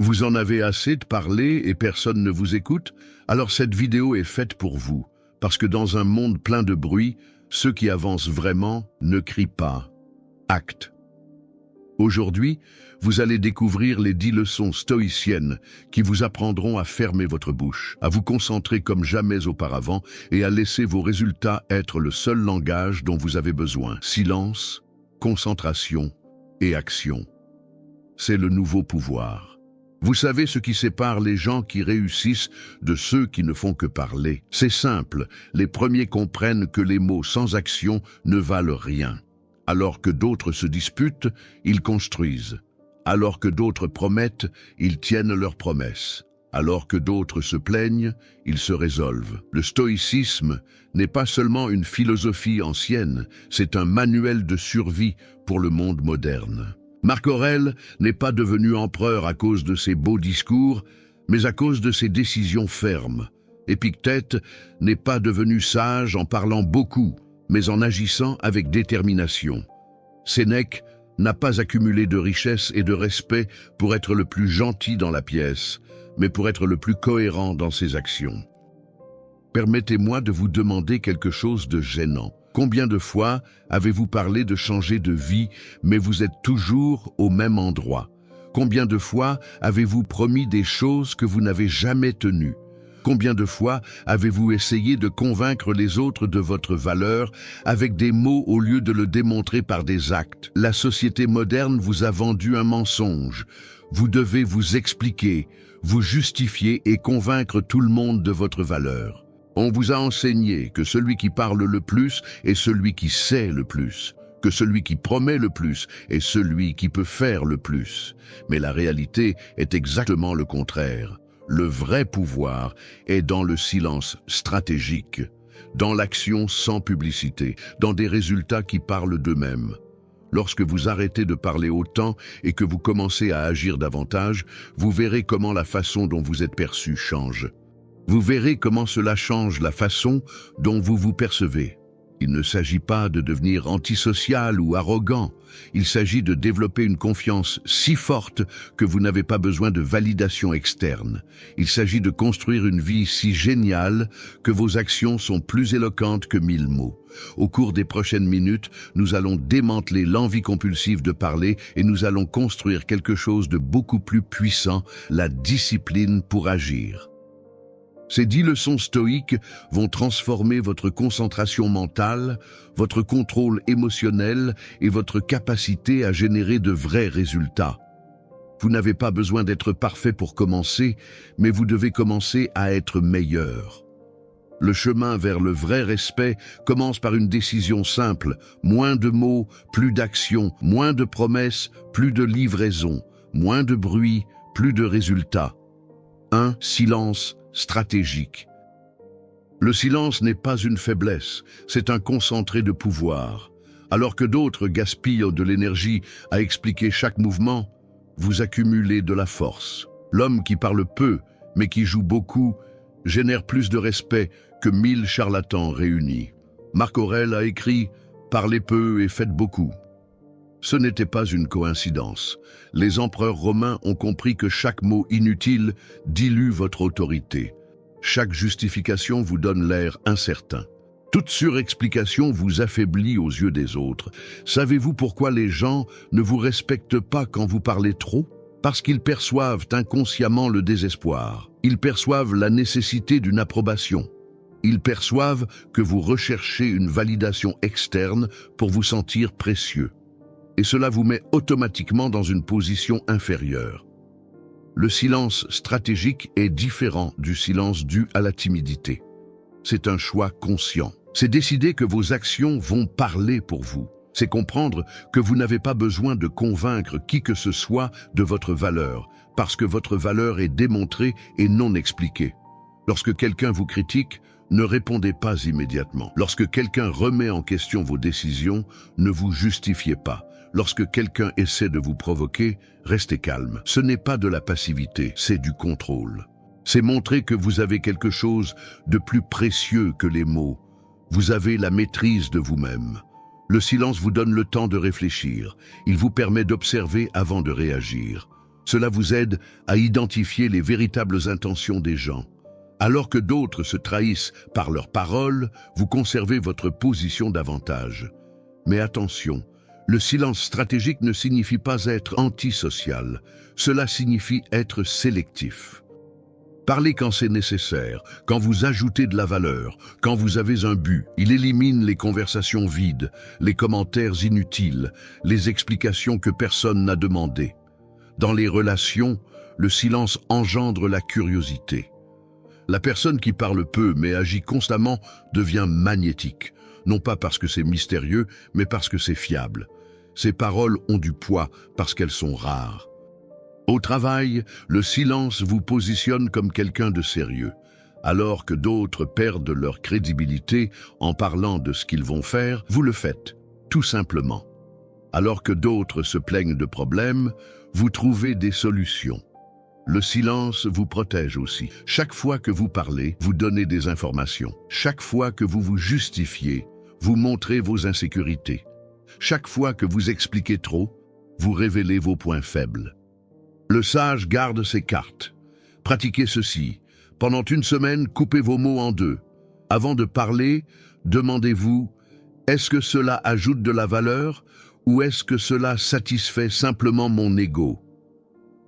Vous en avez assez de parler et personne ne vous écoute? Alors cette vidéo est faite pour vous, parce que dans un monde plein de bruit, ceux qui avancent vraiment ne crient pas. Acte. Aujourd'hui, vous allez découvrir les 10 leçons stoïciennes qui vous apprendront à fermer votre bouche, à vous concentrer comme jamais auparavant et à laisser vos résultats être le seul langage dont vous avez besoin. Silence, concentration et action. C'est le nouveau pouvoir. Vous savez ce qui sépare les gens qui réussissent de ceux qui ne font que parler. C'est simple, les premiers comprennent que les mots sans action ne valent rien. Alors que d'autres se disputent, ils construisent. Alors que d'autres promettent, ils tiennent leurs promesses. Alors que d'autres se plaignent, ils se résolvent. Le stoïcisme n'est pas seulement une philosophie ancienne, c'est un manuel de survie pour le monde moderne. Marc Aurèle n'est pas devenu empereur à cause de ses beaux discours, mais à cause de ses décisions fermes. Épictète n'est pas devenu sage en parlant beaucoup, mais en agissant avec détermination. Sénèque n'a pas accumulé de richesse et de respect pour être le plus gentil dans la pièce, mais pour être le plus cohérent dans ses actions. Permettez-moi de vous demander quelque chose de gênant. Combien de fois avez-vous parlé de changer de vie, mais vous êtes toujours au même endroit? Combien de fois avez-vous promis des choses que vous n'avez jamais tenues? Combien de fois avez-vous essayé de convaincre les autres de votre valeur avec des mots au lieu de le démontrer par des actes? La société moderne vous a vendu un mensonge. Vous devez vous expliquer, vous justifier et convaincre tout le monde de votre valeur. On vous a enseigné que celui qui parle le plus est celui qui sait le plus, que celui qui promet le plus est celui qui peut faire le plus. Mais la réalité est exactement le contraire. Le vrai pouvoir est dans le silence stratégique, dans l'action sans publicité, dans des résultats qui parlent d'eux-mêmes. Lorsque vous arrêtez de parler autant et que vous commencez à agir davantage, vous verrez comment la façon dont vous êtes perçu change. Vous verrez comment cela change la façon dont vous vous percevez. Il ne s'agit pas de devenir antisocial ou arrogant. Il s'agit de développer une confiance si forte que vous n'avez pas besoin de validation externe. Il s'agit de construire une vie si géniale que vos actions sont plus éloquentes que 1000 mots. Au cours des prochaines minutes, nous allons démanteler l'envie compulsive de parler et nous allons construire quelque chose de beaucoup plus puissant, la discipline pour agir. Ces 10 leçons stoïques vont transformer votre concentration mentale, votre contrôle émotionnel et votre capacité à générer de vrais résultats. Vous n'avez pas besoin d'être parfait pour commencer, mais vous devez commencer à être meilleur. Le chemin vers le vrai respect commence par une décision simple, moins de mots, plus d'action, moins de promesses, plus de livraison, moins de bruit, plus de résultats. 1. Silence stratégique. Le silence n'est pas une faiblesse, c'est un concentré de pouvoir. Alors que d'autres gaspillent de l'énergie à expliquer chaque mouvement, vous accumulez de la force. L'homme qui parle peu, mais qui joue beaucoup, génère plus de respect que 1000 charlatans réunis. Marc Aurèle a écrit « Parlez peu et faites beaucoup ». Ce n'était pas une coïncidence. Les empereurs romains ont compris que chaque mot inutile dilue votre autorité. Chaque justification vous donne l'air incertain. Toute surexplication vous affaiblit aux yeux des autres. Savez-vous pourquoi les gens ne vous respectent pas quand vous parlez trop? Parce qu'ils perçoivent inconsciemment le désespoir. Ils perçoivent la nécessité d'une approbation. Ils perçoivent que vous recherchez une validation externe pour vous sentir précieux. Et cela vous met automatiquement dans une position inférieure. Le silence stratégique est différent du silence dû à la timidité. C'est un choix conscient. C'est décider que vos actions vont parler pour vous. C'est comprendre que vous n'avez pas besoin de convaincre qui que ce soit de votre valeur, parce que votre valeur est démontrée et non expliquée. Lorsque quelqu'un vous critique, ne répondez pas immédiatement. Lorsque quelqu'un remet en question vos décisions, ne vous justifiez pas. Lorsque quelqu'un essaie de vous provoquer, restez calme. Ce n'est pas de la passivité, c'est du contrôle. C'est montrer que vous avez quelque chose de plus précieux que les mots. Vous avez la maîtrise de vous-même. Le silence vous donne le temps de réfléchir. Il vous permet d'observer avant de réagir. Cela vous aide à identifier les véritables intentions des gens. Alors que d'autres se trahissent par leurs paroles, vous conservez votre position d'avantage. Mais attention, le silence stratégique ne signifie pas être antisocial. Cela signifie être sélectif. Parlez quand c'est nécessaire, quand vous ajoutez de la valeur, quand vous avez un but. Il élimine les conversations vides, les commentaires inutiles, les explications que personne n'a demandées. Dans les relations, le silence engendre la curiosité. La personne qui parle peu mais agit constamment devient magnétique, non pas parce que c'est mystérieux, mais parce que c'est fiable. Ses paroles ont du poids parce qu'elles sont rares. Au travail, le silence vous positionne comme quelqu'un de sérieux, alors que d'autres perdent leur crédibilité en parlant de ce qu'ils vont faire, vous le faites, tout simplement. Alors que d'autres se plaignent de problèmes, vous trouvez des solutions. Le silence vous protège aussi. Chaque fois que vous parlez, vous donnez des informations. Chaque fois que vous vous justifiez, vous montrez vos insécurités. Chaque fois que vous expliquez trop, vous révélez vos points faibles. Le sage garde ses cartes. Pratiquez ceci. Pendant une semaine, coupez vos mots en deux. Avant de parler, demandez-vous, est-ce que cela ajoute de la valeur ou est-ce que cela satisfait simplement mon ego?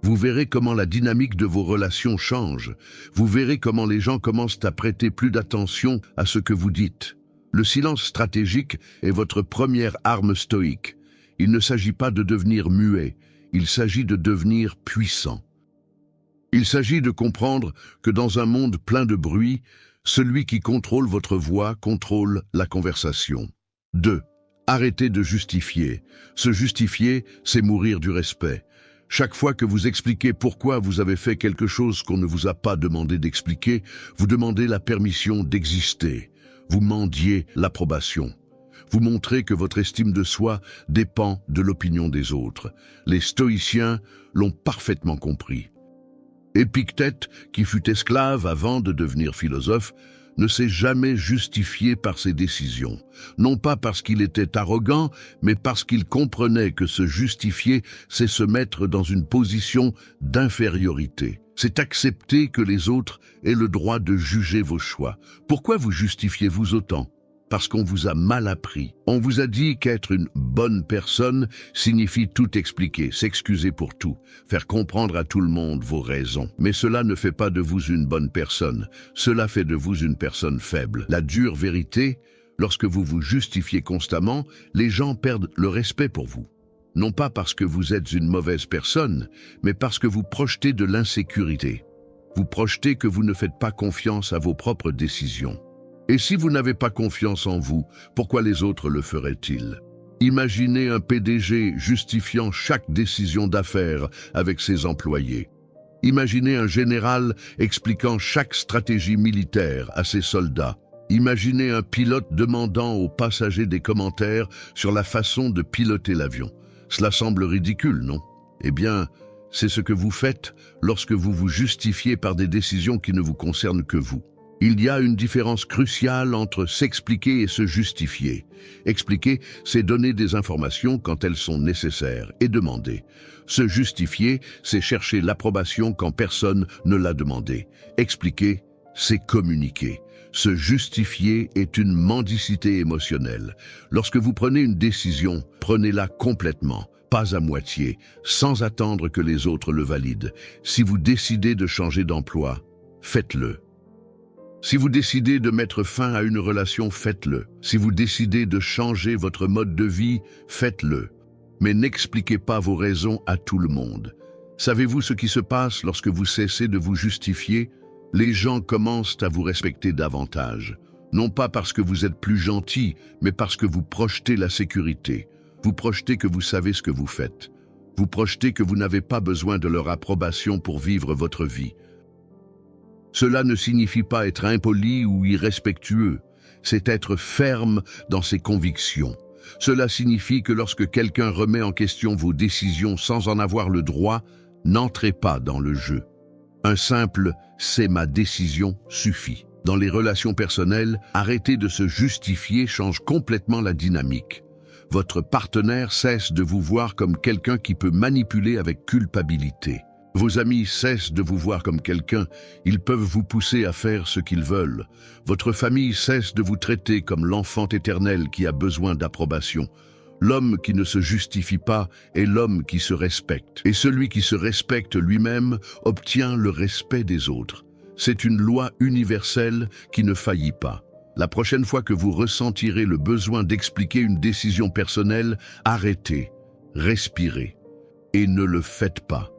Vous verrez comment la dynamique de vos relations change. Vous verrez comment les gens commencent à prêter plus d'attention à ce que vous dites. Le silence stratégique est votre première arme stoïque. Il ne s'agit pas de devenir muet. Il s'agit de devenir puissant. Il s'agit de comprendre que dans un monde plein de bruit, celui qui contrôle votre voix contrôle la conversation. 2. Arrêtez de justifier. Se justifier, c'est mourir du respect. Chaque fois que vous expliquez pourquoi vous avez fait quelque chose qu'on ne vous a pas demandé d'expliquer, vous demandez la permission d'exister. Vous mendiez l'approbation. Vous montrez que votre estime de soi dépend de l'opinion des autres. Les stoïciens l'ont parfaitement compris. Épictète, qui fut esclave avant de devenir philosophe, ne s'est jamais justifié par ses décisions. Non pas parce qu'il était arrogant, mais parce qu'il comprenait que se justifier, c'est se mettre dans une position d'infériorité. C'est accepter que les autres aient le droit de juger vos choix. Pourquoi vous justifiez-vous autant ? Parce qu'on vous a mal appris. On vous a dit qu'être une bonne personne signifie tout expliquer, s'excuser pour tout, faire comprendre à tout le monde vos raisons. Mais cela ne fait pas de vous une bonne personne, cela fait de vous une personne faible. La dure vérité, lorsque vous vous justifiez constamment, les gens perdent le respect pour vous. Non pas parce que vous êtes une mauvaise personne, mais parce que vous projetez de l'insécurité. Vous projetez que vous ne faites pas confiance à vos propres décisions. Et si vous n'avez pas confiance en vous, pourquoi les autres le feraient-ils? Imaginez un PDG justifiant chaque décision d'affaires avec ses employés. Imaginez un général expliquant chaque stratégie militaire à ses soldats. Imaginez un pilote demandant aux passagers des commentaires sur la façon de piloter l'avion. Cela semble ridicule, non? Eh bien, c'est ce que vous faites lorsque vous vous justifiez par des décisions qui ne vous concernent que vous. Il y a une différence cruciale entre s'expliquer et se justifier. Expliquer, c'est donner des informations quand elles sont nécessaires et demander. Se justifier, c'est chercher l'approbation quand personne ne l'a demandé. Expliquer, c'est communiquer. Se justifier est une mendicité émotionnelle. Lorsque vous prenez une décision, prenez-la complètement, pas à moitié, sans attendre que les autres le valident. Si vous décidez de changer d'emploi, faites-le. Si vous décidez de mettre fin à une relation, faites-le. Si vous décidez de changer votre mode de vie, faites-le. Mais n'expliquez pas vos raisons à tout le monde. Savez-vous ce qui se passe lorsque vous cessez de vous justifier? Les gens commencent à vous respecter davantage. Non pas parce que vous êtes plus gentil, mais parce que vous projetez la sécurité. Vous projetez que vous savez ce que vous faites. Vous projetez que vous n'avez pas besoin de leur approbation pour vivre votre vie. Cela ne signifie pas être impoli ou irrespectueux, c'est être ferme dans ses convictions. Cela signifie que lorsque quelqu'un remet en question vos décisions sans en avoir le droit, n'entrez pas dans le jeu. Un simple « c'est ma décision » suffit. Dans les relations personnelles, arrêter de se justifier change complètement la dynamique. Votre partenaire cesse de vous voir comme quelqu'un qui peut manipuler avec culpabilité. Vos amis cessent de vous voir comme quelqu'un, ils peuvent vous pousser à faire ce qu'ils veulent. Votre famille cesse de vous traiter comme l'enfant éternel qui a besoin d'approbation. L'homme qui ne se justifie pas est l'homme qui se respecte. Et celui qui se respecte lui-même obtient le respect des autres. C'est une loi universelle qui ne faillit pas. La prochaine fois que vous ressentirez le besoin d'expliquer une décision personnelle, arrêtez, respirez et ne le faites pas.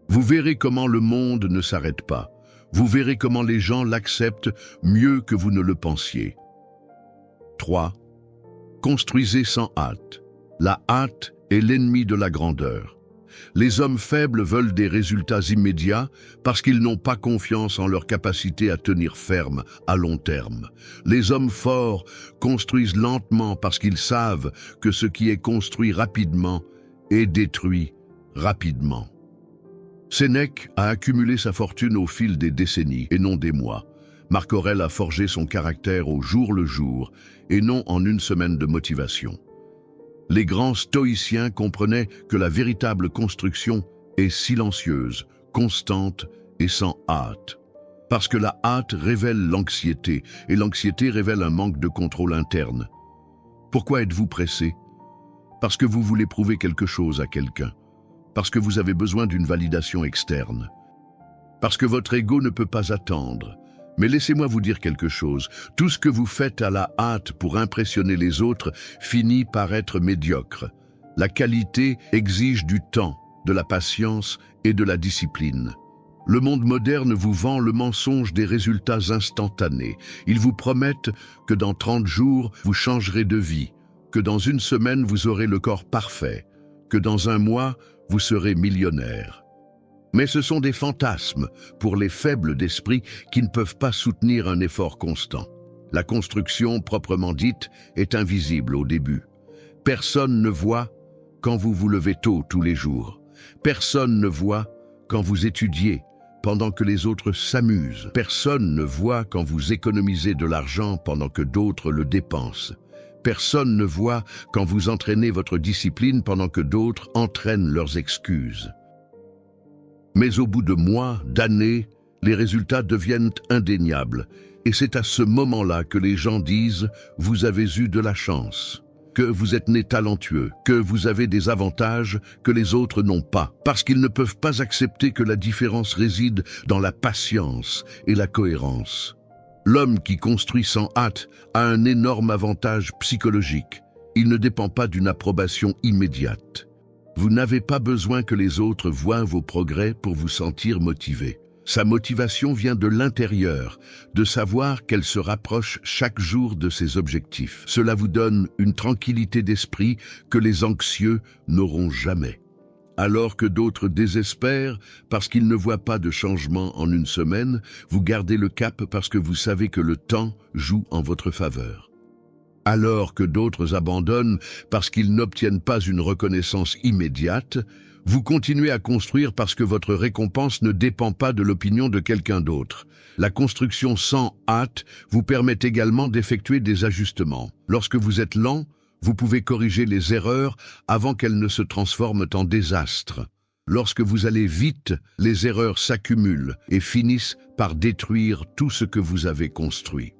Vous verrez comment le monde ne s'arrête pas. Vous verrez comment les gens l'acceptent mieux que vous ne le pensiez. 3. Construisez sans hâte. La hâte est l'ennemi de la grandeur. Les hommes faibles veulent des résultats immédiats parce qu'ils n'ont pas confiance en leur capacité à tenir ferme à long terme. Les hommes forts construisent lentement parce qu'ils savent que ce qui est construit rapidement est détruit rapidement. Sénèque a accumulé sa fortune au fil des décennies et non des mois. Marc Aurèle a forgé son caractère au jour le jour et non en une semaine de motivation. Les grands stoïciens comprenaient que la véritable construction est silencieuse, constante et sans hâte. Parce que la hâte révèle l'anxiété et l'anxiété révèle un manque de contrôle interne. Pourquoi êtes-vous pressé? Parce que vous voulez prouver quelque chose à quelqu'un. Parce que vous avez besoin d'une validation externe. Parce que votre ego ne peut pas attendre. Mais laissez-moi vous dire quelque chose. Tout ce que vous faites à la hâte pour impressionner les autres finit par être médiocre. La qualité exige du temps, de la patience et de la discipline. Le monde moderne vous vend le mensonge des résultats instantanés. Ils vous promettent que dans 30 jours, vous changerez de vie, que dans une semaine, vous aurez le corps parfait, que dans un mois, vous serez millionnaire. Mais ce sont des fantasmes pour les faibles d'esprit qui ne peuvent pas soutenir un effort constant. La construction proprement dite est invisible au début. Personne ne voit quand vous vous levez tôt tous les jours. Personne ne voit quand vous étudiez pendant que les autres s'amusent. Personne ne voit quand vous économisez de l'argent pendant que d'autres le dépensent. Personne ne voit quand vous entraînez votre discipline pendant que d'autres entraînent leurs excuses. Mais au bout de mois, d'années, les résultats deviennent indéniables. Et c'est à ce moment-là que les gens disent « vous avez eu de la chance », que vous êtes né talentueux, que vous avez des avantages que les autres n'ont pas, parce qu'ils ne peuvent pas accepter que la différence réside dans la patience et la cohérence. L'homme qui construit sans hâte a un énorme avantage psychologique. Il ne dépend pas d'une approbation immédiate. Vous n'avez pas besoin que les autres voient vos progrès pour vous sentir motivé. Sa motivation vient de l'intérieur, de savoir qu'elle se rapproche chaque jour de ses objectifs. Cela vous donne une tranquillité d'esprit que les anxieux n'auront jamais. Alors que d'autres désespèrent parce qu'ils ne voient pas de changement en une semaine, vous gardez le cap parce que vous savez que le temps joue en votre faveur. Alors que d'autres abandonnent parce qu'ils n'obtiennent pas une reconnaissance immédiate, vous continuez à construire parce que votre récompense ne dépend pas de l'opinion de quelqu'un d'autre. La construction sans hâte vous permet également d'effectuer des ajustements. Lorsque vous êtes lent, vous pouvez corriger les erreurs avant qu'elles ne se transforment en désastre. Lorsque vous allez vite, les erreurs s'accumulent et finissent par détruire tout ce que vous avez construit.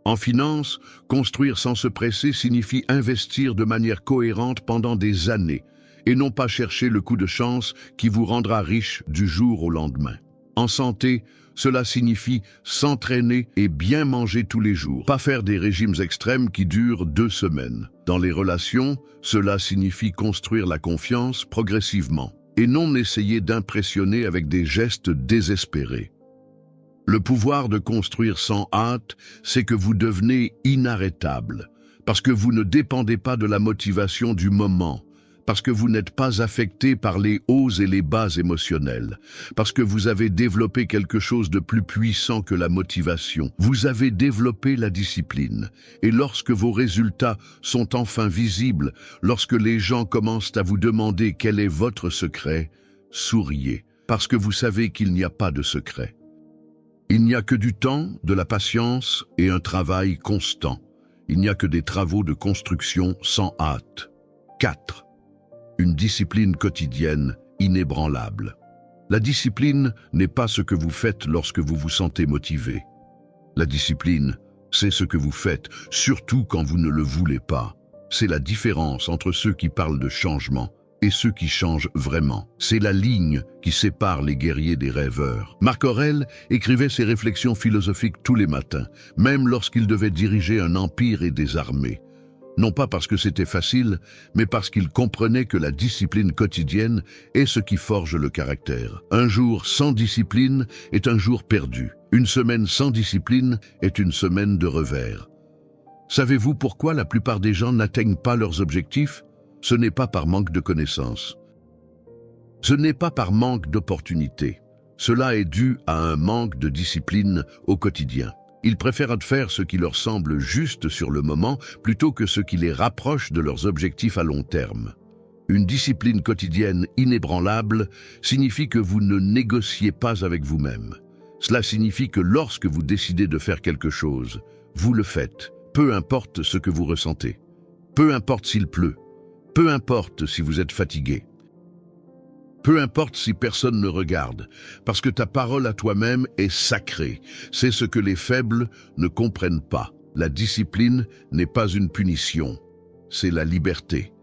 En finance, construire sans se presser signifie investir de manière cohérente pendant des années et non pas chercher le coup de chance qui vous rendra riche du jour au lendemain. En santé, cela signifie s'entraîner et bien manger tous les jours, pas faire des régimes extrêmes qui durent 2 semaines. Dans les relations, cela signifie construire la confiance progressivement et non essayer d'impressionner avec des gestes désespérés. Le pouvoir de construire sans hâte, c'est que vous devenez inarrêtable, parce que vous ne dépendez pas de la motivation du moment, parce que vous n'êtes pas affecté par les hauts et les bas émotionnels, parce que vous avez développé quelque chose de plus puissant que la motivation. Vous avez développé la discipline. Et lorsque vos résultats sont enfin visibles, lorsque les gens commencent à vous demander quel est votre secret, souriez, parce que vous savez qu'il n'y a pas de secret. Il n'y a que du temps, de la patience et un travail constant. Il n'y a que des travaux de construction sans hâte. 4. Une discipline quotidienne inébranlable. La discipline n'est pas ce que vous faites lorsque vous vous sentez motivé. La discipline, c'est ce que vous faites, surtout quand vous ne le voulez pas. C'est la différence entre ceux qui parlent de changement et ceux qui changent vraiment. C'est la ligne qui sépare les guerriers des rêveurs. Marc Aurèle écrivait ses réflexions philosophiques tous les matins, même lorsqu'il devait diriger un empire et des armées. Non pas parce que c'était facile, mais parce qu'il comprenait que la discipline quotidienne est ce qui forge le caractère. Un jour sans discipline est un jour perdu. Une semaine sans discipline est une semaine de revers. Savez-vous pourquoi la plupart des gens n'atteignent pas leurs objectifs? Ce n'est pas par manque de connaissances. Ce n'est pas par manque d'opportunités. Cela est dû à un manque de discipline au quotidien. Ils préfèrent faire ce qui leur semble juste sur le moment plutôt que ce qui les rapproche de leurs objectifs à long terme. Une discipline quotidienne inébranlable signifie que vous ne négociez pas avec vous-même. Cela signifie que lorsque vous décidez de faire quelque chose, vous le faites, peu importe ce que vous ressentez. Peu importe s'il pleut. Peu importe si vous êtes fatigué. Peu importe si personne ne regarde, parce que ta parole à toi-même est sacrée. C'est ce que les faibles ne comprennent pas. La discipline n'est pas une punition, c'est la liberté.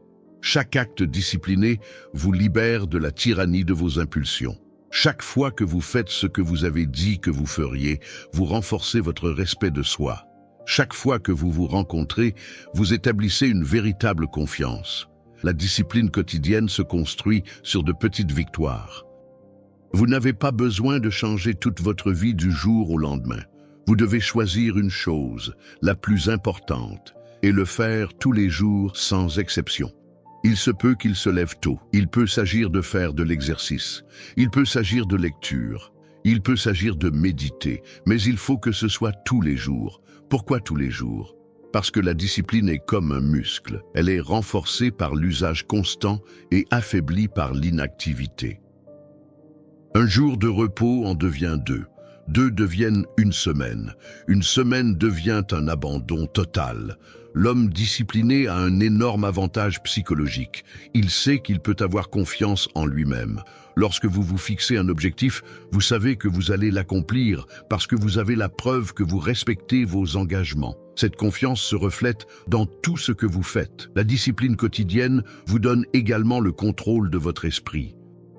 Chaque acte discipliné vous libère de la tyrannie de vos impulsions. Chaque fois que vous faites ce que vous avez dit que vous feriez, vous renforcez votre respect de soi. Chaque fois que vous vous rencontrez, vous établissez une véritable confiance. La discipline quotidienne se construit sur de petites victoires. Vous n'avez pas besoin de changer toute votre vie du jour au lendemain. Vous devez choisir une chose, la plus importante, et le faire tous les jours sans exception. Il se peut qu'il se lève tôt. Il peut s'agir de faire de l'exercice. Il peut s'agir de lecture. Il peut s'agir de méditer. Mais il faut que ce soit tous les jours. Pourquoi tous les jours ? Parce que la discipline est comme un muscle. Elle est renforcée par l'usage constant et affaiblie par l'inactivité. Un jour de repos en devient deux. Deux deviennent une semaine. Une semaine devient un abandon total. L'homme discipliné a un énorme avantage psychologique. Il sait qu'il peut avoir confiance en lui-même. Lorsque vous vous fixez un objectif, vous savez que vous allez l'accomplir parce que vous avez la preuve que vous respectez vos engagements. Cette confiance se reflète dans tout ce que vous faites. La discipline quotidienne vous donne également le contrôle de votre esprit.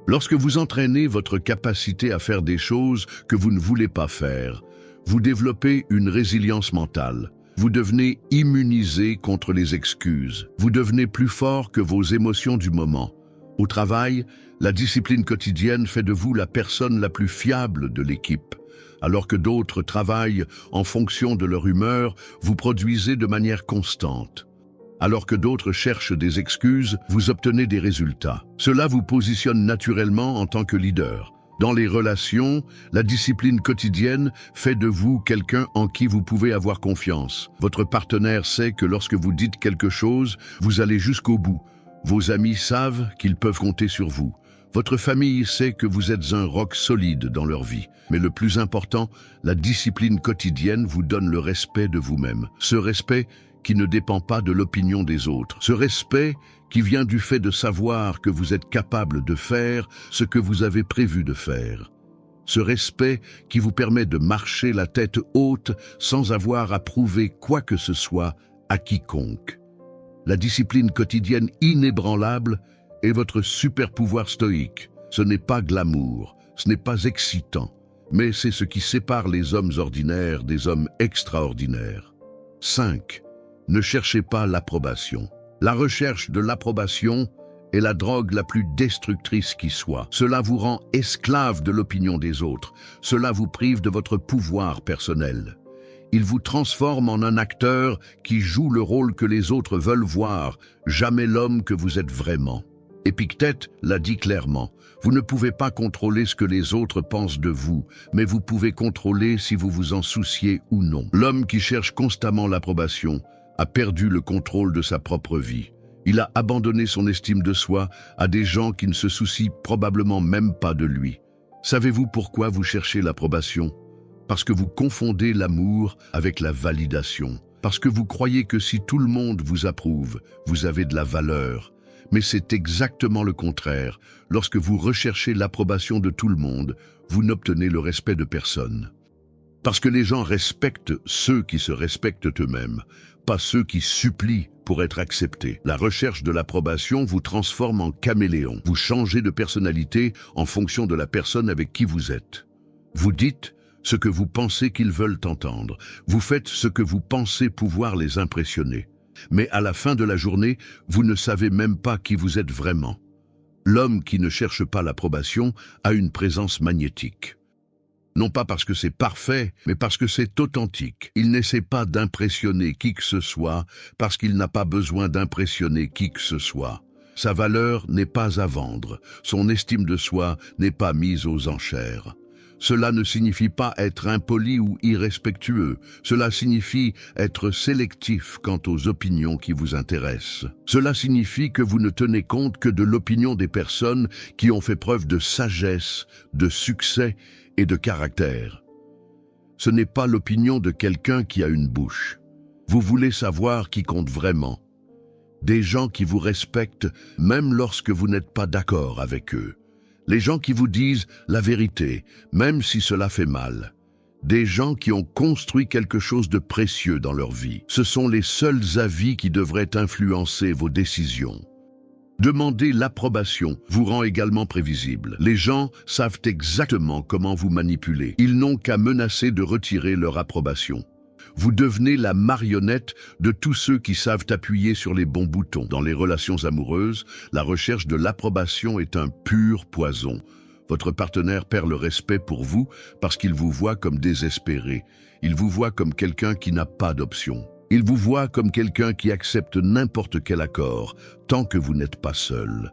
Lorsque vous entraînez votre capacité à faire des choses que vous ne voulez pas faire, vous développez une résilience mentale. Vous devenez immunisé contre les excuses. Vous devenez plus fort que vos émotions du moment. Au travail, la discipline quotidienne fait de vous la personne la plus fiable de l'équipe. Alors que d'autres travaillent en fonction de leur humeur, vous produisez de manière constante. Alors que d'autres cherchent des excuses, vous obtenez des résultats. Cela vous positionne naturellement en tant que leader. Dans les relations, la discipline quotidienne fait de vous quelqu'un en qui vous pouvez avoir confiance. Votre partenaire sait que lorsque vous dites quelque chose, vous allez jusqu'au bout. Vos amis savent qu'ils peuvent compter sur vous. Votre famille sait que vous êtes un roc solide dans leur vie. Mais le plus important, la discipline quotidienne vous donne le respect de vous-même. Ce respect qui ne dépend pas de l'opinion des autres. Ce respect qui vient du fait de savoir que vous êtes capable de faire ce que vous avez prévu de faire. Ce respect qui vous permet de marcher la tête haute sans avoir à prouver quoi que ce soit à quiconque. La discipline quotidienne inébranlable est votre super pouvoir stoïque. Ce n'est pas glamour, ce n'est pas excitant, mais c'est ce qui sépare les hommes ordinaires des hommes extraordinaires. 5. Ne cherchez pas l'approbation. La recherche de l'approbation est la drogue la plus destructrice qui soit. Cela vous rend esclave de l'opinion des autres. Cela vous prive de votre pouvoir personnel. Il vous transforme en un acteur qui joue le rôle que les autres veulent voir, jamais l'homme que vous êtes vraiment. Épictète l'a dit clairement, vous ne pouvez pas contrôler ce que les autres pensent de vous, mais vous pouvez contrôler si vous vous en souciez ou non. L'homme qui cherche constamment l'approbation a perdu le contrôle de sa propre vie. Il a abandonné son estime de soi à des gens qui ne se soucient probablement même pas de lui. Savez-vous pourquoi vous cherchez l'approbation ? Parce que vous confondez l'amour avec la validation. Parce que vous croyez que si tout le monde vous approuve, vous avez de la valeur. Mais c'est exactement le contraire. Lorsque vous recherchez l'approbation de tout le monde, vous n'obtenez le respect de personne. Parce que les gens respectent ceux qui se respectent eux-mêmes, pas ceux qui supplient pour être acceptés. La recherche de l'approbation vous transforme en caméléon. Vous changez de personnalité en fonction de la personne avec qui vous êtes. Vous dites ce que vous pensez qu'ils veulent entendre. Vous faites ce que vous pensez pouvoir les impressionner. Mais à la fin de la journée, vous ne savez même pas qui vous êtes vraiment. L'homme qui ne cherche pas l'approbation a une présence magnétique. Non pas parce que c'est parfait, mais parce que c'est authentique. Il n'essaie pas d'impressionner qui que ce soit, parce qu'il n'a pas besoin d'impressionner qui que ce soit. Sa valeur n'est pas à vendre, son estime de soi n'est pas mise aux enchères. Cela ne signifie pas être impoli ou irrespectueux, cela signifie être sélectif quant aux opinions qui vous intéressent. Cela signifie que vous ne tenez compte que de l'opinion des personnes qui ont fait preuve de sagesse, de succès et de caractère. Ce n'est pas l'opinion de quelqu'un qui a une bouche. Vous voulez savoir qui compte vraiment. Des gens qui vous respectent même lorsque vous n'êtes pas d'accord avec eux. Les gens qui vous disent la vérité, même si cela fait mal. Des gens qui ont construit quelque chose de précieux dans leur vie. Ce sont les seuls avis qui devraient influencer vos décisions. Demander l'approbation vous rend également prévisible. Les gens savent exactement comment vous manipuler. Ils n'ont qu'à menacer de retirer leur approbation. Vous devenez la marionnette de tous ceux qui savent appuyer sur les bons boutons. Dans les relations amoureuses, la recherche de l'approbation est un pur poison. Votre partenaire perd le respect pour vous parce qu'il vous voit comme désespéré. Il vous voit comme quelqu'un qui n'a pas d'option. Il vous voit comme quelqu'un qui accepte n'importe quel accord, tant que vous n'êtes pas seul.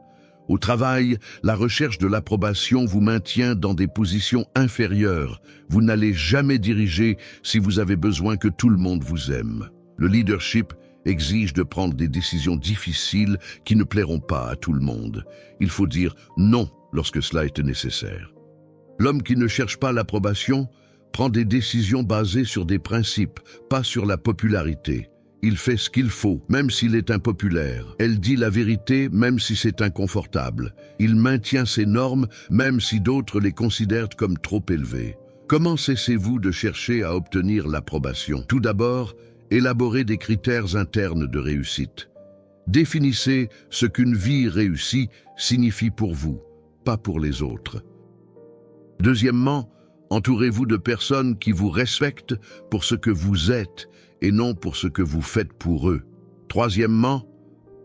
Au travail, la recherche de l'approbation vous maintient dans des positions inférieures. Vous n'allez jamais diriger si vous avez besoin que tout le monde vous aime. Le leadership exige de prendre des décisions difficiles qui ne plairont pas à tout le monde. Il faut dire non lorsque cela est nécessaire. L'homme qui ne cherche pas l'approbation prend des décisions basées sur des principes, pas sur la popularité. Il fait ce qu'il faut, même s'il est impopulaire. Elle dit la vérité, même si c'est inconfortable. Il maintient ses normes, même si d'autres les considèrent comme trop élevées. Comment cessez-vous de chercher à obtenir l'approbation? Tout d'abord, élaborez des critères internes de réussite. Définissez ce qu'une vie réussie signifie pour vous, pas pour les autres. Deuxièmement, entourez-vous de personnes qui vous respectent pour ce que vous êtes et non pour ce que vous faites pour eux. Troisièmement,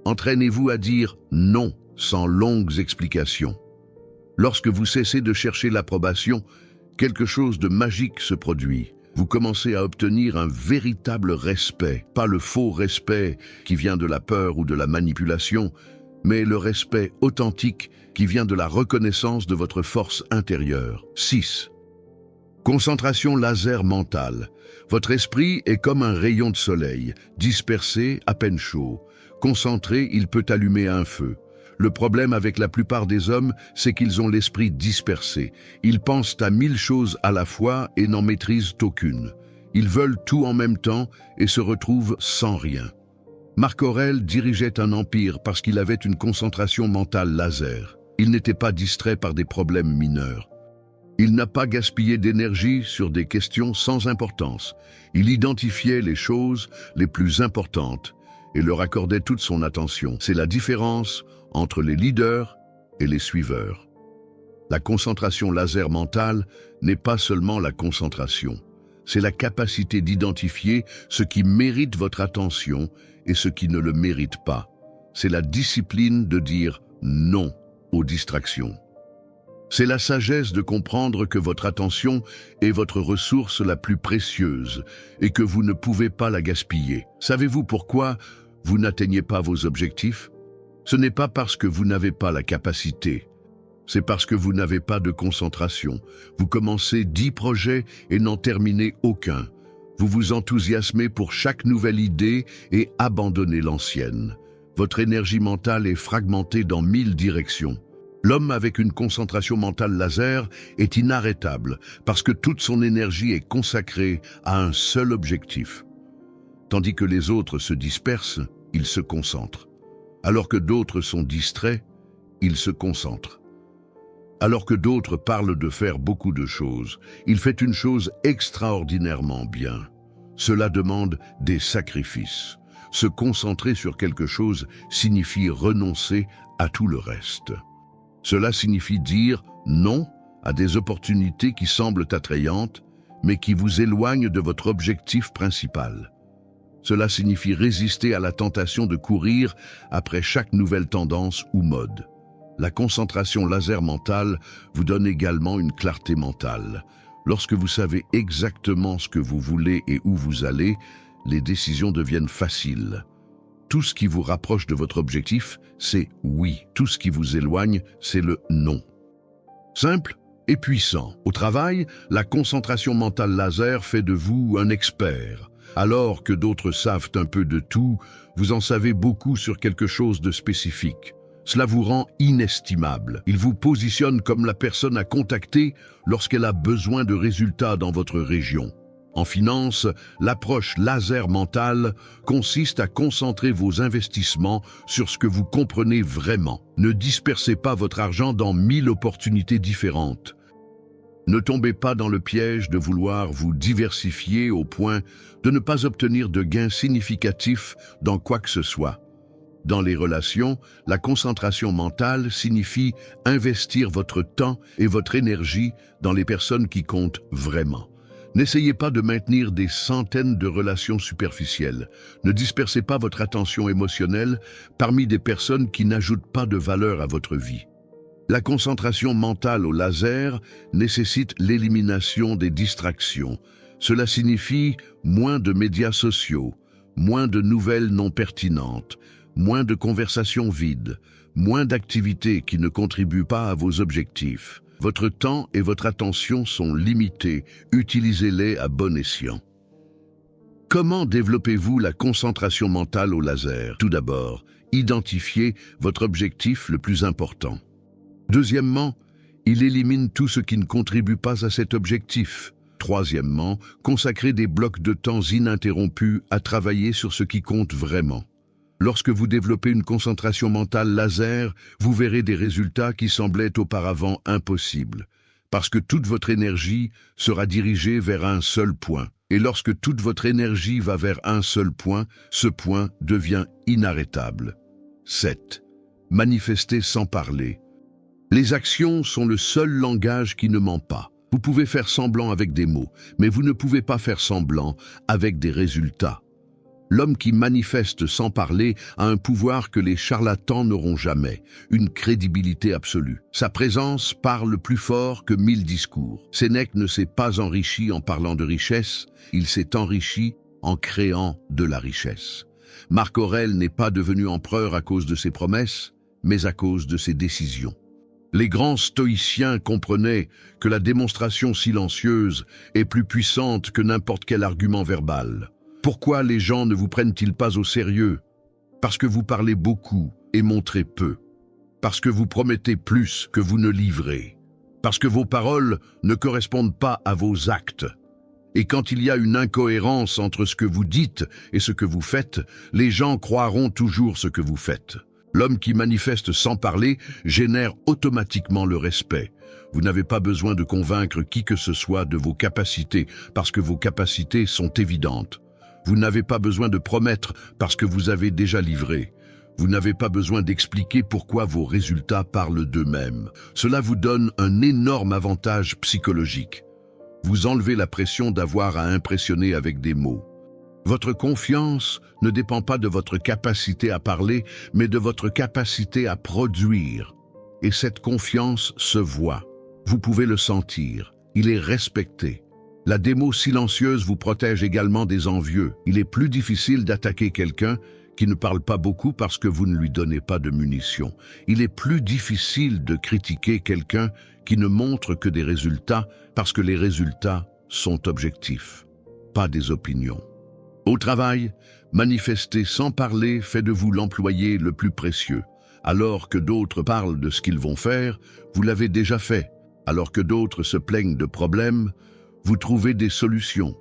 entraînez-vous à dire non sans longues explications. Lorsque vous cessez de chercher l'approbation, quelque chose de magique se produit. Vous commencez à obtenir un véritable respect, pas le faux respect qui vient de la peur ou de la manipulation, mais le respect authentique qui vient de la reconnaissance de votre force intérieure. 6. Concentration laser mentale. Votre esprit est comme un rayon de soleil, dispersé, à peine chaud. Concentré, il peut allumer un feu. Le problème avec la plupart des hommes, c'est qu'ils ont l'esprit dispersé. Ils pensent à 1000 choses à la fois et n'en maîtrisent aucune. Ils veulent tout en même temps et se retrouvent sans rien. Marc Aurèle dirigeait un empire parce qu'il avait une concentration mentale laser. Il n'était pas distrait par des problèmes mineurs. Il n'a pas gaspillé d'énergie sur des questions sans importance. Il identifiait les choses les plus importantes et leur accordait toute son attention. C'est la différence entre les leaders et les suiveurs. La concentration laser mentale n'est pas seulement la concentration. C'est la capacité d'identifier ce qui mérite votre attention et ce qui ne le mérite pas. C'est la discipline de dire non aux distractions. C'est la sagesse de comprendre que votre attention est votre ressource la plus précieuse et que vous ne pouvez pas la gaspiller. Savez-vous pourquoi vous n'atteignez pas vos objectifs? Ce n'est pas parce que vous n'avez pas la capacité. C'est parce que vous n'avez pas de concentration. Vous commencez 10 projets et n'en terminez aucun. Vous vous enthousiasmez pour chaque nouvelle idée et abandonnez l'ancienne. Votre énergie mentale est fragmentée dans 1000 directions. L'homme avec une concentration mentale laser est inarrêtable parce que toute son énergie est consacrée à un seul objectif. Tandis que les autres se dispersent, il se concentre. Alors que d'autres sont distraits, il se concentre. Alors que d'autres parlent de faire beaucoup de choses, il fait une chose extraordinairement bien. Cela demande des sacrifices. Se concentrer sur quelque chose signifie renoncer à tout le reste. Cela signifie dire non à des opportunités qui semblent attrayantes, mais qui vous éloignent de votre objectif principal. Cela signifie résister à la tentation de courir après chaque nouvelle tendance ou mode. La concentration laser mentale vous donne également une clarté mentale. Lorsque vous savez exactement ce que vous voulez et où vous allez, les décisions deviennent faciles. Tout ce qui vous rapproche de votre objectif, c'est oui. Tout ce qui vous éloigne, c'est le non. Simple et puissant. Au travail, la concentration mentale laser fait de vous un expert. Alors que d'autres savent un peu de tout, vous en savez beaucoup sur quelque chose de spécifique. Cela vous rend inestimable. Il vous positionne comme la personne à contacter lorsqu'elle a besoin de résultats dans votre région. En finance, l'approche laser mentale consiste à concentrer vos investissements sur ce que vous comprenez vraiment. Ne dispersez pas votre argent dans 1000 opportunités différentes. Ne tombez pas dans le piège de vouloir vous diversifier au point de ne pas obtenir de gains significatifs dans quoi que ce soit. Dans les relations, la concentration mentale signifie investir votre temps et votre énergie dans les personnes qui comptent vraiment. N'essayez pas de maintenir des centaines de relations superficielles. Ne dispersez pas votre attention émotionnelle parmi des personnes qui n'ajoutent pas de valeur à votre vie. La concentration mentale au laser nécessite l'élimination des distractions. Cela signifie moins de médias sociaux, moins de nouvelles non pertinentes, moins de conversations vides, moins d'activités qui ne contribuent pas à vos objectifs. Votre temps et votre attention sont limités, utilisez-les à bon escient. Comment développez-vous la concentration mentale au laser? Tout d'abord, identifiez votre objectif le plus important. Deuxièmement, il élimine tout ce qui ne contribue pas à cet objectif. Troisièmement, consacrez des blocs de temps ininterrompus à travailler sur ce qui compte vraiment. Lorsque vous développez une concentration mentale laser, vous verrez des résultats qui semblaient auparavant impossibles, parce que toute votre énergie sera dirigée vers un seul point. Et lorsque toute votre énergie va vers un seul point, ce point devient inarrêtable. 7. Manifester sans parler. Les actions sont le seul langage qui ne ment pas. Vous pouvez faire semblant avec des mots, mais vous ne pouvez pas faire semblant avec des résultats. L'homme qui manifeste sans parler a un pouvoir que les charlatans n'auront jamais, une crédibilité absolue. Sa présence parle plus fort que 1000 discours. Sénèque ne s'est pas enrichi en parlant de richesse, il s'est enrichi en créant de la richesse. Marc Aurèle n'est pas devenu empereur à cause de ses promesses, mais à cause de ses décisions. Les grands stoïciens comprenaient que la démonstration silencieuse est plus puissante que n'importe quel argument verbal. Pourquoi les gens ne vous prennent-ils pas au sérieux? Parce que vous parlez beaucoup et montrez peu. Parce que vous promettez plus que vous ne livrez. Parce que vos paroles ne correspondent pas à vos actes. Et quand il y a une incohérence entre ce que vous dites et ce que vous faites, les gens croiront toujours ce que vous faites. L'homme qui manifeste sans parler génère automatiquement le respect. Vous n'avez pas besoin de convaincre qui que ce soit de vos capacités, parce que vos capacités sont évidentes. Vous n'avez pas besoin de promettre parce que vous avez déjà livré. Vous n'avez pas besoin d'expliquer pourquoi vos résultats parlent d'eux-mêmes. Cela vous donne un énorme avantage psychologique. Vous enlevez la pression d'avoir à impressionner avec des mots. Votre confiance ne dépend pas de votre capacité à parler, mais de votre capacité à produire. Et cette confiance se voit. Vous pouvez le sentir. Il est respecté. La démo silencieuse vous protège également des envieux. Il est plus difficile d'attaquer quelqu'un qui ne parle pas beaucoup parce que vous ne lui donnez pas de munitions. Il est plus difficile de critiquer quelqu'un qui ne montre que des résultats parce que les résultats sont objectifs, pas des opinions. Au travail, manifester sans parler fait de vous l'employé le plus précieux. Alors que d'autres parlent de ce qu'ils vont faire, vous l'avez déjà fait. Alors que d'autres se plaignent de problèmes, vous trouvez des solutions.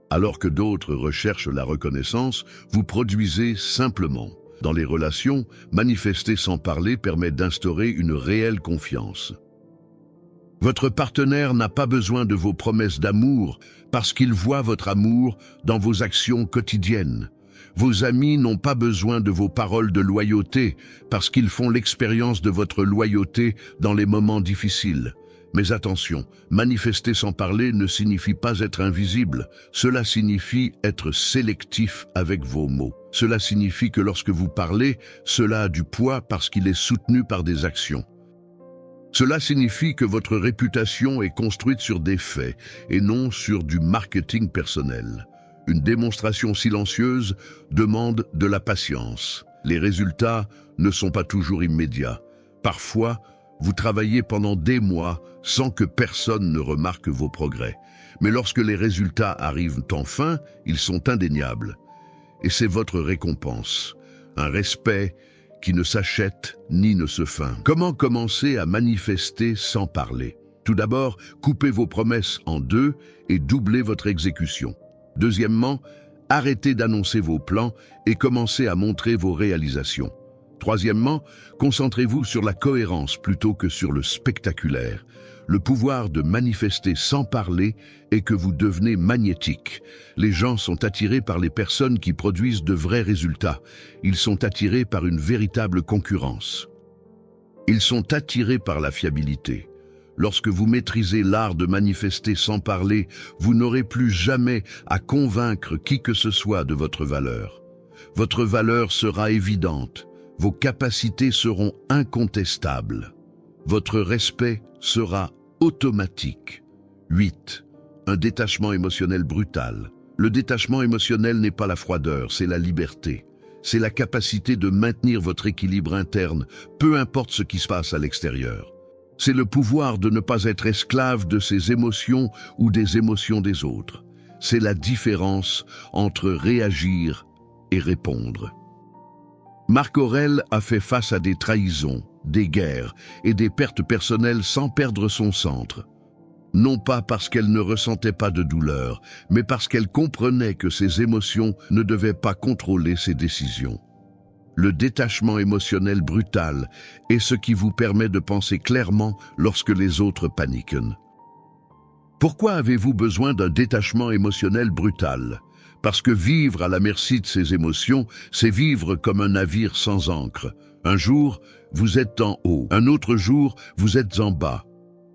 Alors que d'autres recherchent la reconnaissance, vous produisez simplement. Dans les relations, manifester sans parler permet d'instaurer une réelle confiance. Votre partenaire n'a pas besoin de vos promesses d'amour parce qu'il voit votre amour dans vos actions quotidiennes. Vos amis n'ont pas besoin de vos paroles de loyauté parce qu'ils font l'expérience de votre loyauté dans les moments difficiles. Mais attention, manifester sans parler ne signifie pas être invisible. Cela signifie être sélectif avec vos mots. Cela signifie que lorsque vous parlez, cela a du poids parce qu'il est soutenu par des actions. Cela signifie que votre réputation est construite sur des faits et non sur du marketing personnel. Une démonstration silencieuse demande de la patience. Les résultats ne sont pas toujours immédiats. Parfois, vous travaillez pendant des mois sans que personne ne remarque vos progrès. Mais lorsque les résultats arrivent enfin, ils sont indéniables. Et c'est votre récompense. Un respect qui ne s'achète ni ne se feint. Comment commencer à manifester sans parler? Tout d'abord, coupez vos promesses en deux et doublez votre exécution. Deuxièmement, arrêtez d'annoncer vos plans et commencez à montrer vos réalisations. Troisièmement, concentrez-vous sur la cohérence plutôt que sur le spectaculaire. Le pouvoir de manifester sans parler est que vous devenez magnétique. Les gens sont attirés par les personnes qui produisent de vrais résultats. Ils sont attirés par une véritable concurrence. Ils sont attirés par la fiabilité. Lorsque vous maîtrisez l'art de manifester sans parler, vous n'aurez plus jamais à convaincre qui que ce soit de votre valeur. Votre valeur sera évidente. Vos capacités seront incontestables. Votre respect sera automatique. 8. Un détachement émotionnel brutal. Le détachement émotionnel n'est pas la froideur, c'est la liberté. C'est la capacité de maintenir votre équilibre interne, peu importe ce qui se passe à l'extérieur. C'est le pouvoir de ne pas être esclave de ses émotions ou des émotions des autres. C'est la différence entre réagir et répondre. Marc Aurèle a fait face à des trahisons, des guerres et des pertes personnelles sans perdre son centre. Non pas parce qu'elle ne ressentait pas de douleur, mais parce qu'elle comprenait que ses émotions ne devaient pas contrôler ses décisions. Le détachement émotionnel brutal est ce qui vous permet de penser clairement lorsque les autres paniquent. Pourquoi avez-vous besoin d'un détachement émotionnel brutal? Parce que vivre à la merci de ses émotions, c'est vivre comme un navire sans ancre. Un jour, vous êtes en haut. Un autre jour, vous êtes en bas.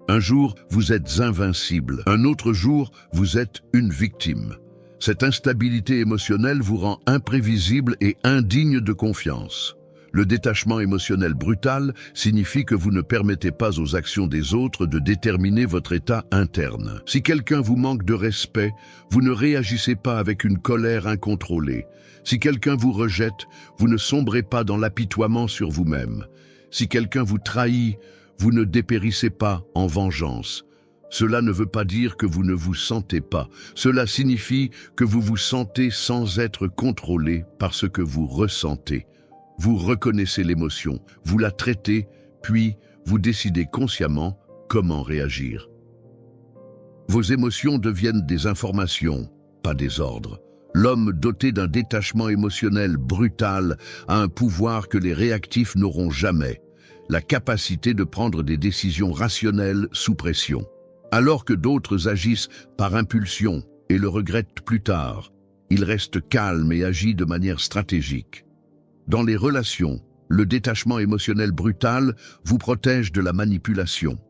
Un jour, vous êtes invincible. Un autre jour, vous êtes une victime. Cette instabilité émotionnelle vous rend imprévisible et indigne de confiance. Le détachement émotionnel brutal signifie que vous ne permettez pas aux actions des autres de déterminer votre état interne. Si quelqu'un vous manque de respect, vous ne réagissez pas avec une colère incontrôlée. Si quelqu'un vous rejette, vous ne sombrez pas dans l'apitoiement sur vous-même. Si quelqu'un vous trahit, vous ne dépérissez pas en vengeance. Cela ne veut pas dire que vous ne vous sentez pas. Cela signifie que vous vous sentez sans être contrôlé par ce que vous ressentez. Vous reconnaissez l'émotion, vous la traitez, puis vous décidez consciemment comment réagir. Vos émotions deviennent des informations, pas des ordres. L'homme doté d'un détachement émotionnel brutal a un pouvoir que les réactifs n'auront jamais, la capacité de prendre des décisions rationnelles sous pression. Alors que d'autres agissent par impulsion et le regrettent plus tard, il reste calme et agit de manière stratégique. Dans les relations, le détachement émotionnel brutal vous protège de la manipulation.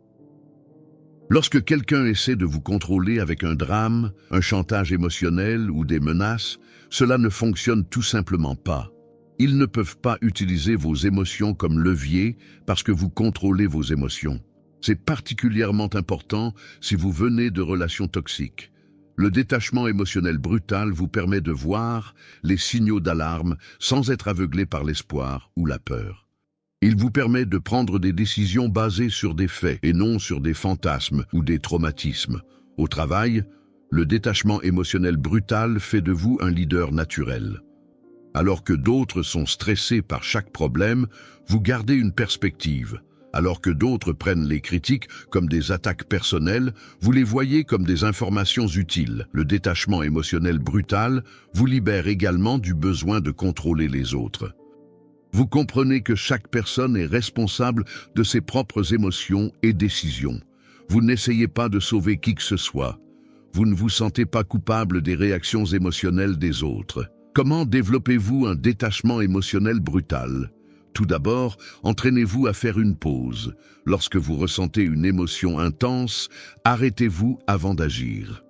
Lorsque quelqu'un essaie de vous contrôler avec un drame, un chantage émotionnel ou des menaces, cela ne fonctionne tout simplement pas. Ils ne peuvent pas utiliser vos émotions comme levier parce que vous contrôlez vos émotions. C'est particulièrement important si vous venez de relations toxiques. Le détachement émotionnel brutal vous permet de voir les signaux d'alarme sans être aveuglé par l'espoir ou la peur. Il vous permet de prendre des décisions basées sur des faits et non sur des fantasmes ou des traumatismes. Au travail, le détachement émotionnel brutal fait de vous un leader naturel. Alors que d'autres sont stressés par chaque problème, vous gardez une perspective. Alors que d'autres prennent les critiques comme des attaques personnelles, vous les voyez comme des informations utiles. Le détachement émotionnel brutal vous libère également du besoin de contrôler les autres. Vous comprenez que chaque personne est responsable de ses propres émotions et décisions. Vous n'essayez pas de sauver qui que ce soit. Vous ne vous sentez pas coupable des réactions émotionnelles des autres. Comment développez-vous un détachement émotionnel brutal? Tout d'abord, entraînez-vous à faire une pause. Lorsque vous ressentez une émotion intense, arrêtez-vous avant d'agir.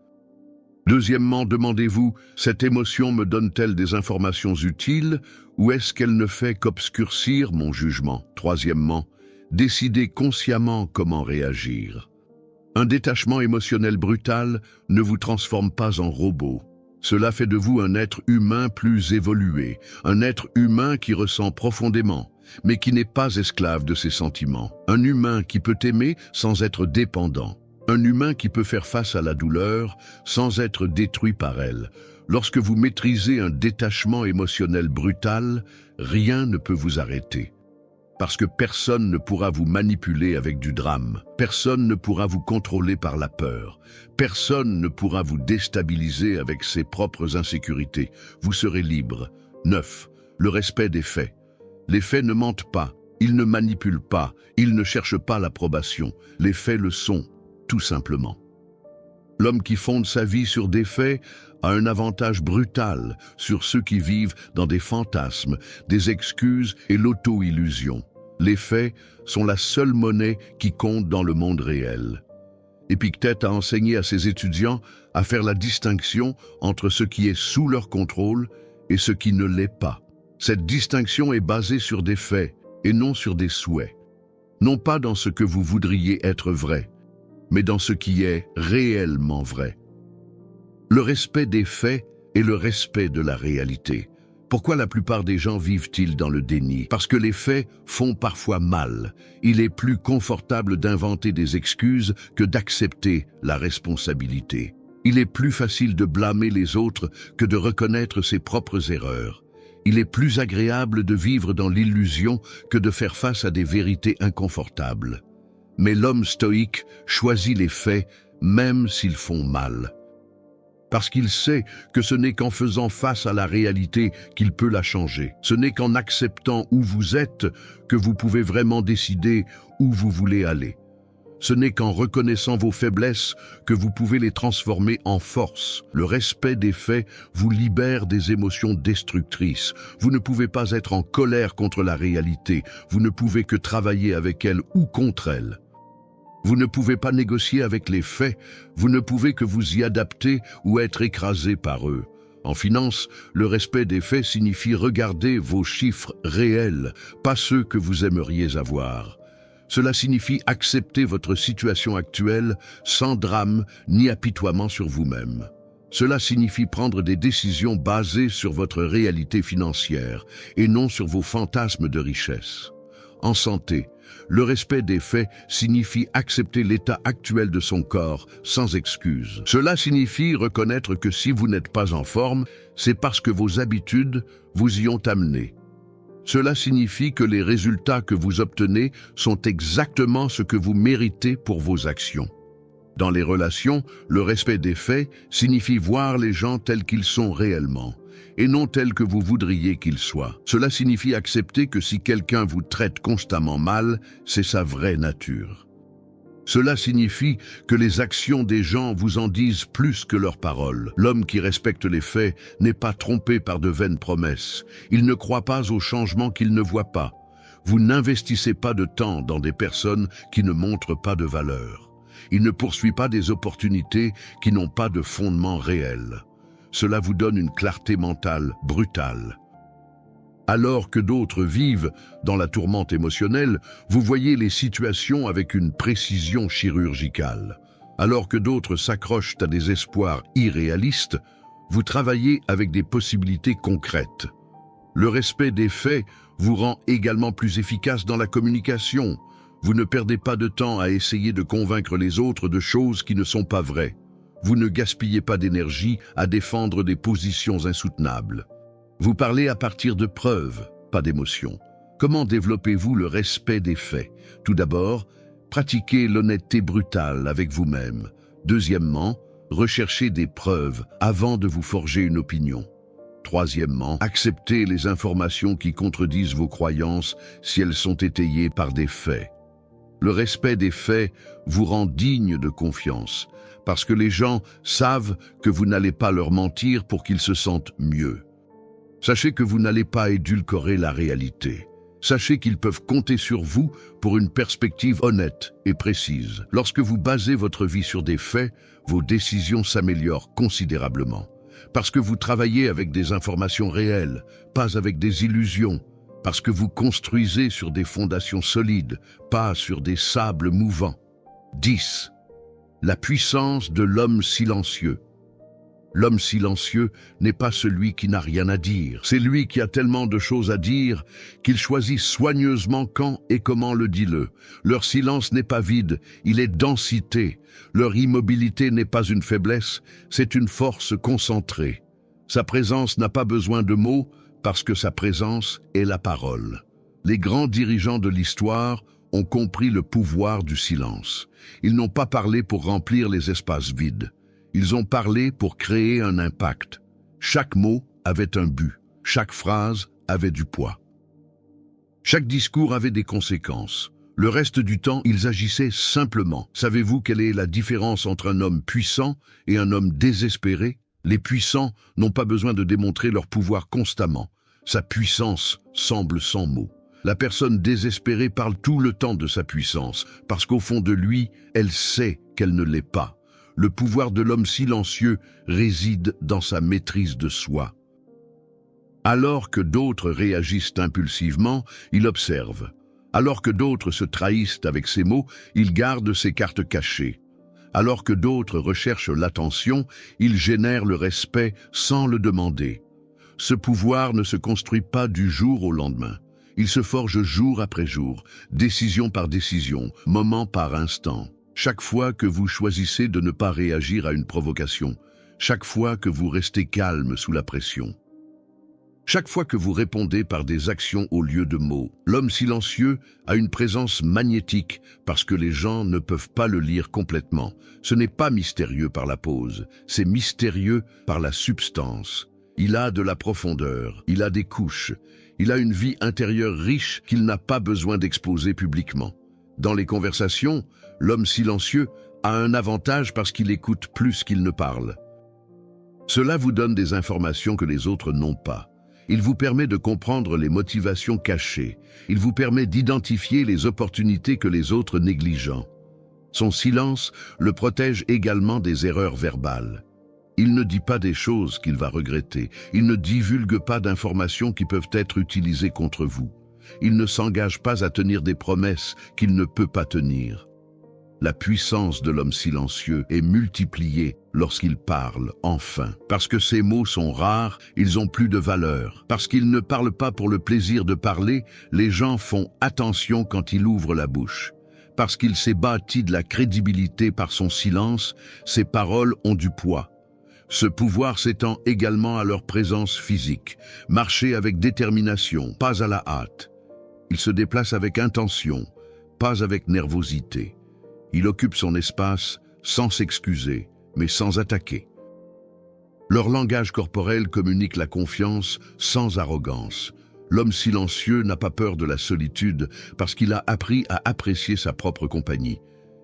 Deuxièmement, demandez-vous, cette émotion me donne-t-elle des informations utiles ou est-ce qu'elle ne fait qu'obscurcir mon jugement? Troisièmement, décidez consciemment comment réagir. Un détachement émotionnel brutal ne vous transforme pas en robot. Cela fait de vous un être humain plus évolué, un être humain qui ressent profondément, mais qui n'est pas esclave de ses sentiments. Un humain qui peut aimer sans être dépendant. Un humain qui peut faire face à la douleur sans être détruit par elle. Lorsque vous maîtrisez un détachement émotionnel brutal, rien ne peut vous arrêter. Parce que personne ne pourra vous manipuler avec du drame. Personne ne pourra vous contrôler par la peur. Personne ne pourra vous déstabiliser avec ses propres insécurités. Vous serez libre. 9. Le respect des faits. Les faits ne mentent pas. Ils ne manipulent pas. Ils ne cherchent pas l'approbation. Les faits le sont, tout simplement. L'homme qui fonde sa vie sur des faits a un avantage brutal sur ceux qui vivent dans des fantasmes, des excuses et l'auto-illusion. Les faits sont la seule monnaie qui compte dans le monde réel. Épictète a enseigné à ses étudiants à faire la distinction entre ce qui est sous leur contrôle et ce qui ne l'est pas. Cette distinction est basée sur des faits et non sur des souhaits. Non pas dans ce que vous voudriez être vrai, mais dans ce qui est réellement vrai. Le respect des faits est le respect de la réalité. Pourquoi la plupart des gens vivent-ils dans le déni? Parce que les faits font parfois mal. Il est plus confortable d'inventer des excuses que d'accepter la responsabilité. Il est plus facile de blâmer les autres que de reconnaître ses propres erreurs. Il est plus agréable de vivre dans l'illusion que de faire face à des vérités inconfortables. Mais l'homme stoïque choisit les faits même s'ils font mal. Parce qu'il sait que ce n'est qu'en faisant face à la réalité qu'il peut la changer. Ce n'est qu'en acceptant où vous êtes que vous pouvez vraiment décider où vous voulez aller. Ce n'est qu'en reconnaissant vos faiblesses que vous pouvez les transformer en force. Le respect des faits vous libère des émotions destructrices. Vous ne pouvez pas être en colère contre la réalité. Vous ne pouvez que travailler avec elle ou contre elle. Vous ne pouvez pas négocier avec les faits, vous ne pouvez que vous y adapter ou être écrasé par eux. En finance, le respect des faits signifie regarder vos chiffres réels, pas ceux que vous aimeriez avoir. Cela signifie accepter votre situation actuelle sans drame ni apitoiement sur vous-même. Cela signifie prendre des décisions basées sur votre réalité financière et non sur vos fantasmes de richesse. En santé, le respect des faits signifie accepter l'état actuel de son corps sans excuse. Cela signifie reconnaître que si vous n'êtes pas en forme, c'est parce que vos habitudes vous y ont amené. Cela signifie que les résultats que vous obtenez sont exactement ce que vous méritez pour vos actions. Dans les relations, le respect des faits signifie voir les gens tels qu'ils sont réellement, et non tels que vous voudriez qu'ils soient. Cela signifie accepter que si quelqu'un vous traite constamment mal, c'est sa vraie nature. Cela signifie que les actions des gens vous en disent plus que leurs paroles. L'homme qui respecte les faits n'est pas trompé par de vaines promesses. Il ne croit pas aux changements qu'il ne voit pas. Vous n'investissez pas de temps dans des personnes qui ne montrent pas de valeur. Il ne poursuit pas des opportunités qui n'ont pas de fondement réel. Cela vous donne une clarté mentale brutale. Alors que d'autres vivent dans la tourmente émotionnelle, vous voyez les situations avec une précision chirurgicale. Alors que d'autres s'accrochent à des espoirs irréalistes, vous travaillez avec des possibilités concrètes. Le respect des faits vous rend également plus efficace dans la communication. Vous ne perdez pas de temps à essayer de convaincre les autres de choses qui ne sont pas vraies. Vous ne gaspillez pas d'énergie à défendre des positions insoutenables. Vous parlez à partir de preuves, pas d'émotions. Comment développez-vous le respect des faits? Tout d'abord, pratiquez l'honnêteté brutale avec vous-même. Deuxièmement, recherchez des preuves avant de vous forger une opinion. Troisièmement, acceptez les informations qui contredisent vos croyances si elles sont étayées par des faits. Le respect des faits vous rend digne de confiance, parce que les gens savent que vous n'allez pas leur mentir pour qu'ils se sentent mieux. Sachez que vous n'allez pas édulcorer la réalité. Sachez qu'ils peuvent compter sur vous pour une perspective honnête et précise. Lorsque vous basez votre vie sur des faits, vos décisions s'améliorent considérablement. Parce que vous travaillez avec des informations réelles, pas avec des illusions. Parce que vous construisez sur des fondations solides, pas sur des sables mouvants. 10. La puissance de l'homme silencieux. L'homme silencieux n'est pas celui qui n'a rien à dire. C'est lui qui a tellement de choses à dire qu'il choisit soigneusement quand et comment le dit-le. Leur silence n'est pas vide, il est densité. Leur immobilité n'est pas une faiblesse, c'est une force concentrée. Sa présence n'a pas besoin de mots parce que sa présence est la parole. Les grands dirigeants de l'histoire ont compris le pouvoir du silence. Ils n'ont pas parlé pour remplir les espaces vides. Ils ont parlé pour créer un impact. Chaque mot avait un but. Chaque phrase avait du poids. Chaque discours avait des conséquences. Le reste du temps, ils agissaient simplement. Savez-vous quelle est la différence entre un homme puissant et un homme désespéré? Les puissants n'ont pas besoin de démontrer leur pouvoir constamment. Sa puissance semble sans mots. La personne désespérée parle tout le temps de sa puissance, parce qu'au fond de lui, elle sait qu'elle ne l'est pas. Le pouvoir de l'homme silencieux réside dans sa maîtrise de soi. Alors que d'autres réagissent impulsivement, il observe. Alors que d'autres se trahissent avec ses mots, il garde ses cartes cachées. Alors que d'autres recherchent l'attention, il génère le respect sans le demander. Ce pouvoir ne se construit pas du jour au lendemain. Il se forge jour après jour, décision par décision, moment par instant. Chaque fois que vous choisissez de ne pas réagir à une provocation, chaque fois que vous restez calme sous la pression, chaque fois que vous répondez par des actions au lieu de mots, l'homme silencieux a une présence magnétique parce que les gens ne peuvent pas le lire complètement. Ce n'est pas mystérieux par la pose, c'est mystérieux par la substance. Il a de la profondeur, il a des couches, il a une vie intérieure riche qu'il n'a pas besoin d'exposer publiquement. Dans les conversations, l'homme silencieux a un avantage parce qu'il écoute plus qu'il ne parle. Cela vous donne des informations que les autres n'ont pas. Il vous permet de comprendre les motivations cachées. Il vous permet d'identifier les opportunités que les autres négligent. Son silence le protège également des erreurs verbales. Il ne dit pas des choses qu'il va regretter. Il ne divulgue pas d'informations qui peuvent être utilisées contre vous. Il ne s'engage pas à tenir des promesses qu'il ne peut pas tenir. La puissance de l'homme silencieux est multipliée lorsqu'il parle, enfin. Parce que ses mots sont rares, ils ont plus de valeur. Parce qu'il ne parle pas pour le plaisir de parler, les gens font attention quand il ouvre la bouche. Parce qu'il s'est bâti de la crédibilité par son silence, ses paroles ont du poids. Ce pouvoir s'étend également à leur présence physique. Marcher avec détermination, pas à la hâte. Il se déplace avec intention, pas avec nervosité. Il occupe son espace sans s'excuser, mais sans attaquer. Leur langage corporel communique la confiance sans arrogance. L'homme silencieux n'a pas peur de la solitude parce qu'il a appris à apprécier sa propre compagnie.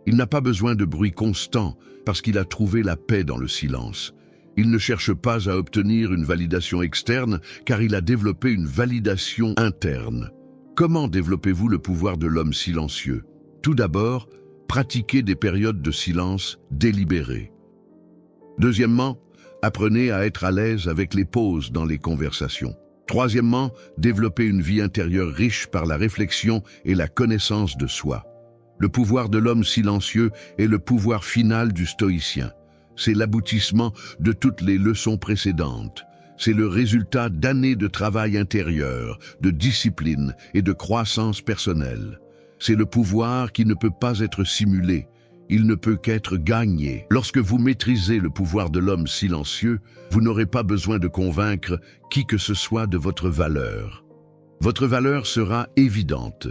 Il n'a pas besoin de bruit constant parce qu'il a trouvé la paix dans le silence. Il ne cherche pas à obtenir une validation externe car il a développé une validation interne. Comment développez-vous le pouvoir de l'homme silencieux? Tout d'abord, pratiquez des périodes de silence délibérées. Deuxièmement, apprenez à être à l'aise avec les pauses dans les conversations. Troisièmement, développez une vie intérieure riche par la réflexion et la connaissance de soi. Le pouvoir de l'homme silencieux est le pouvoir final du stoïcien. C'est l'aboutissement de toutes les leçons précédentes. C'est le résultat d'années de travail intérieur, de discipline et de croissance personnelle. C'est le pouvoir qui ne peut pas être simulé. Il ne peut qu'être gagné. Lorsque vous maîtrisez le pouvoir de l'homme silencieux, vous n'aurez pas besoin de convaincre qui que ce soit de votre valeur. Votre valeur sera évidente.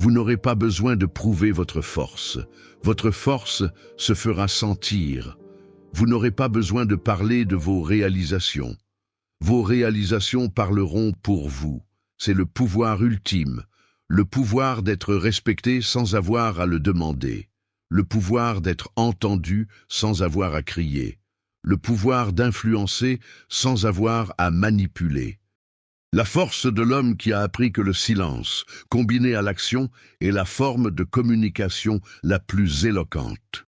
Vous n'aurez pas besoin de prouver votre force. Votre force se fera sentir. Vous n'aurez pas besoin de parler de vos réalisations. Vos réalisations parleront pour vous. C'est le pouvoir ultime, le pouvoir d'être respecté sans avoir à le demander, le pouvoir d'être entendu sans avoir à crier, le pouvoir d'influencer sans avoir à manipuler. La force de l'homme qui a appris que le silence, combiné à l'action, est la forme de communication la plus éloquente.